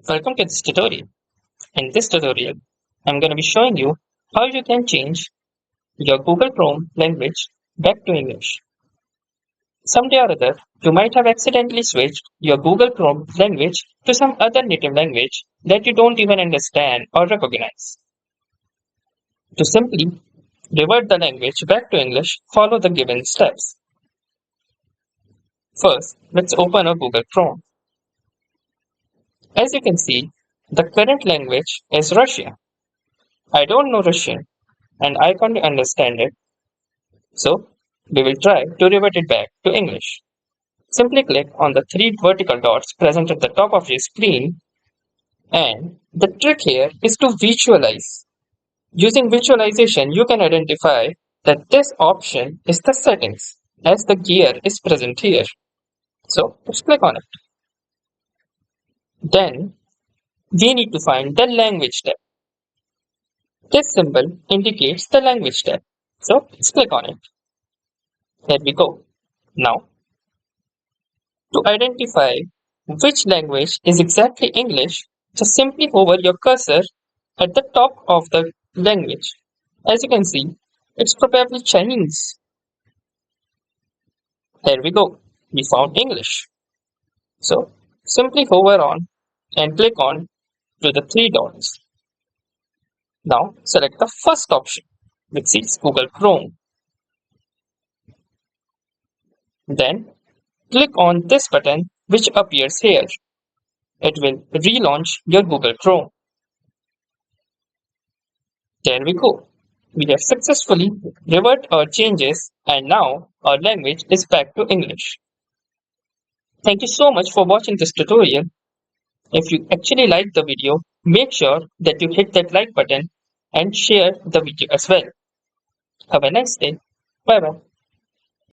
Welcome to this tutorial. In this tutorial, I'm going to be showing you how you can change your Google Chrome language back to English. Someday or other, you might have accidentally switched your Google Chrome language to some other native language that you don't even understand or recognize. To simply revert the language back to English, follow the given steps. First, let's open up Google Chrome. As you can see, the current language is Russian. I don't know Russian and I can't understand it. So, we will try to revert it back to English. Simply click on the three vertical dots present at the top of your screen, and the trick here is to visualize. Using visualization, you can identify that this option is the settings as the gear is present here. So, let's click on it. Then, we need to find the language tab. This symbol indicates the language tab. So, let's click on it. There we go. Now, to identify which language is exactly English, just simply hover your cursor at the top of the language. As you can see, it's probably Chinese. There we go. We found English. So simply hover on and click on to the three dots. Now select the first option, which is Google Chrome. Then click on this button which appears here. It will relaunch your Google Chrome. There we go. We have successfully reverted our changes and now our language is back to English. Thank you so much for watching this tutorial. If you actually liked the video, make sure that you hit that like button and share the video as well. Have a nice day. Bye bye.